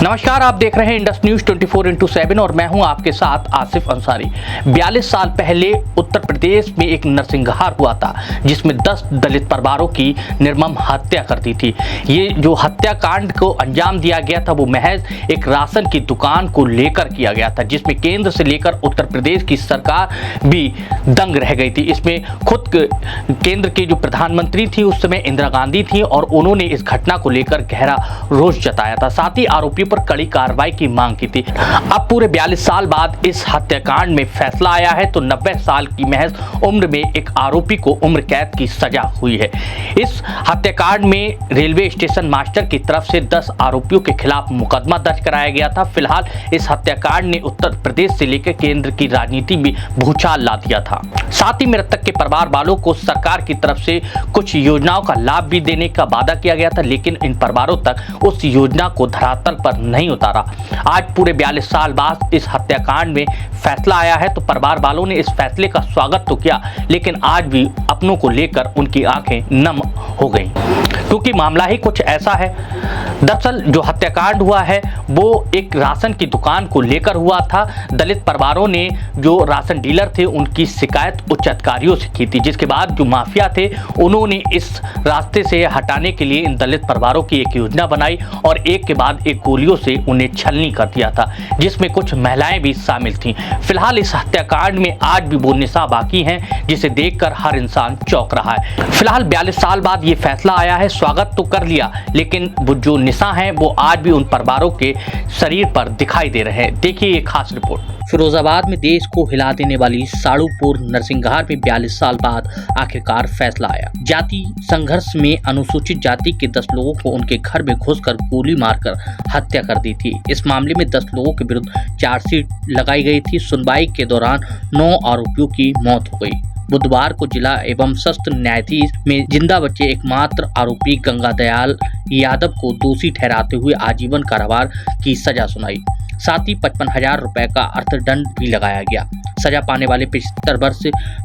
नमस्कार, आप देख रहे हैं इंडस न्यूज 24x7 और मैं हूं आपके साथ आसिफ अंसारी। 42 साल पहले उत्तर प्रदेश में एक नरसंहार हुआ था जिसमें 10 दलित परिवारों की निर्मम हत्या कर दी थी। ये जो हत्याकांड को अंजाम दिया गया था वो महज एक राशन की दुकान को लेकर किया गया था, जिसमें केंद्र से लेकर उत्तर प्रदेश की सरकार भी दंग रह गई थी। इसमें खुद केंद्र के जो प्रधानमंत्री थी उस समय इंदिरा गांधी थी और उन्होंने इस घटना को लेकर गहरा रोष जताया था, साथ ही आरोपियों पर कड़ी कार्रवाई की मांग की थी। अब पूरे 42 साल बाद इस हत्याकांड में फैसला आया है तो 90 साल की महज उम्र में एक आरोपी को उम्र कैद की सजा हुई है। इस हत्याकांड में रेलवे स्टेशन मास्टर की तरफ से 10 आरोपियों के खिलाफ मुकदमा दर्ज कराया गया था। फिलहाल इस हत्याकांड ने उत्तर प्रदेश से लेकर केंद्र की राजनीति में भूचाल ला दिया था। साथ ही मृतक के परिवार वालों को सरकार की तरफ से कुछ योजनाओं का लाभ भी देने का वादा किया गया था, लेकिन इन परिवारों तक उस योजना को धरातल पर नहीं उतारा। आज पूरे 42 साल बाद इस हत्याकांड में फैसला आया है तो परिवार वालों ने इस फैसले का स्वागत तो किया, लेकिन आज भी अपनों को लेकर उनकी आंखें नम हो गई, क्योंकि मामला ही कुछ ऐसा है। दरअसल जो हत्याकांड हुआ है वो एक राशन की दुकान को लेकर हुआ था। दलित परिवारों ने जो राशन डीलर थे उनकी शिकायत उच्च अधिकारियों से की थी, जिसके बाद जो माफिया थे उन्होंने इस रास्ते से हटाने के लिए इन दलित परिवारों की एक योजना बनाई और एक के बाद एक गोलियों से उन्हें छलनी कर दिया था, जिसमें कुछ महिलाएं भी शामिल थीं। फिलहाल इस हत्याकांड में आज भी वो निशा बाकी हैं जिसे देखकर हर इंसान चौंक रहा है। फिलहाल 42 साल बाद ये फैसला आया है, स्वागत तो कर लिया, लेकिन वो जो निशा है वो आज भी उन परिवारों के शरीर पर दिखाई दे रहे हैं। देखिए ये खास रिपोर्ट। फिरोजाबाद में देश को हिला देने वाली साड़ूपुर नरसंहार में 42 साल बाद आखिरकार फैसला आया। जाति संघर्ष में अनुसूचित जाति के 10 लोगों को उनके घर में घुसकर गोली मारकर हत्या कर दी थी। इस मामले में 10 लोगों के विरुद्ध चार्जशीट लगाई गई थी। सुनवाई के दौरान 9 आरोपियों की मौत हो गई। बुधवार को जिला एवं सत्र न्यायाधीश में जिंदा बचे एकमात्र आरोपी गंगा दयाल यादव को दोषी ठहराते हुए आजीवन कारावास की सजा सुनाई। साथ ही 55,000 रुपए का अर्थदंड भी लगाया गया। सजा पाने वाले 75 वर्ष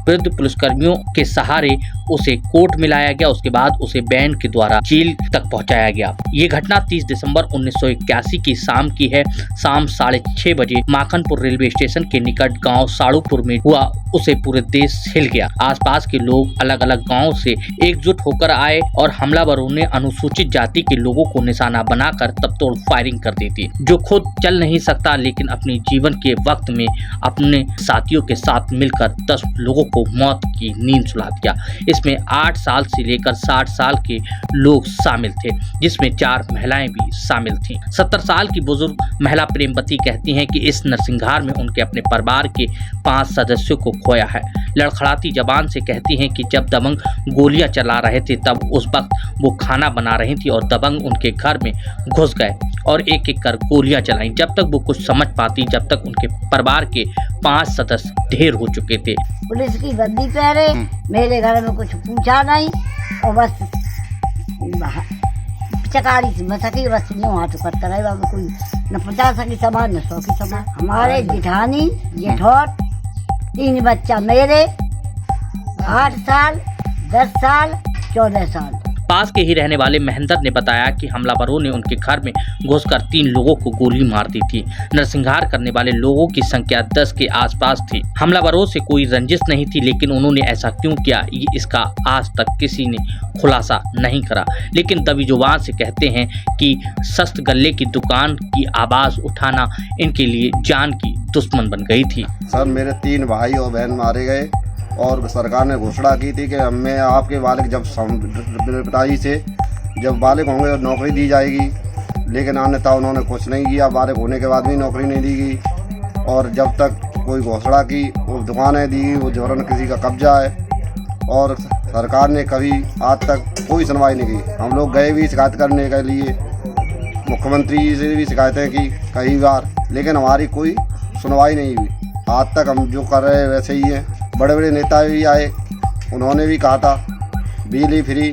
वृद्ध पुलिसकर्मियों के सहारे उसे कोर्ट में लाया गया। उसके बाद उसे बैंड के द्वारा जेल तक पहुंचाया गया। ये घटना 30 दिसंबर 1981 की शाम की है। शाम 6:30 बजे माखनपुर रेलवे स्टेशन के निकट गांव साड़ूपुर में हुआ। उसे पूरे देश हिल गया। आसपास के लोग अलग अलग गांवों से एकजुट होकर आए और हमलावरों ने अनुसूचित जाति के लोगों को निशाना बनाकर तबतोड़ फायरिंग कर दी थी। जो खुद चल नहीं सकता लेकिन अपने जीवन के वक्त में अपने साथियों के साथ मिलकर 10 लोगों को मौत की नींद सुला दिया। इसमें 8 साल से लेकर 60 साल के लोग शामिल थे, जिसमें 4 महिलाएं भी शामिल थीं। 70 साल की बुजुर्ग महिला प्रेमवती कहती हैं कि इस नरसंहार में उनके अपने परिवार के 5 सदस्यों को खोया है। लड़खड़ाती जबान से कहती हैं कि जब दबंग गोलियां चला रहे थे तब उस वक्त वो खाना बना रही थी और दबंग उनके घर में घुस गए और एक एक कर गोलियां चलाईं। जब तक वो कुछ समझ पाती जब तक उनके परिवार के 5 सदस्य ढेर हो चुके थे। पुलिस की वर्दी पहने, मेरे घर में कुछ पूछा नहीं और बस चकारी से मसकी बस यूं हाथ पत्ता रहे बाबू, कोई न 50 की समान न 100 की समान। हमारे जिठानी जेठौट 3 बच्चा मेरे 8 साल 10 साल 14 साल। पास के ही रहने वाले महेंद्र ने बताया कि हमलावरों ने उनके घर में घुसकर 3 लोगों को गोली मार दी थी। नरसंहार करने वाले लोगों की संख्या 10 के आसपास थी। हमलावरों से कोई रंजिश नहीं थी, लेकिन उन्होंने ऐसा क्यों किया इसका आज तक किसी ने खुलासा नहीं करा। लेकिन दबी जुबान से कहते हैं कि सस्त गल्ले की दुकान की आवाज उठाना इनके लिए जान की दुश्मन बन गई थी। सर, मेरे 3 भाई और बहन मारे गए और सरकार ने घोषणा की थी कि हमें आपके बालिग जब पिताजी से जब बालिग होंगे नौकरी दी जाएगी, लेकिन अन्यथा उन्होंने कुछ नहीं किया। बालिग होने के बाद भी नौकरी नहीं दी गई और जब तक कोई घोषणा की वो दुकानें दी गई, वो जोरन किसी का कब्जा है और सरकार ने कभी आज तक कोई सुनवाई नहीं की। हम लोग गए भी शिकायत करने के लिए, मुख्यमंत्री जी से भी शिकायतें की कई बार, लेकिन हमारी कोई सुनवाई नहीं हुई। आज तक हम जो कर रहे हैं वैसे ही हैं। बड़े बड़े नेता भी आए, उन्होंने भी कहा था बिजली फ्री,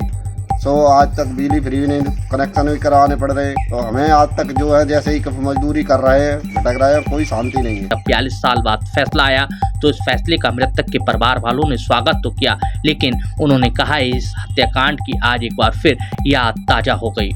सो आज तक बिजली फ्री भी नहीं, कनेक्शन भी करवाने पड़ रहे हैं। तो हमें आज तक जो है जैसे ही मजदूरी कर रहे हैं, भटक रहे हैं, कोई शांति नहीं है। 42 साल बाद फैसला आया तो इस फैसले का मृतक के परिवार वालों ने स्वागत तो किया, लेकिन उन्होंने कहा इस हत्याकांड की आज एक बार फिर याद ताजा हो गई।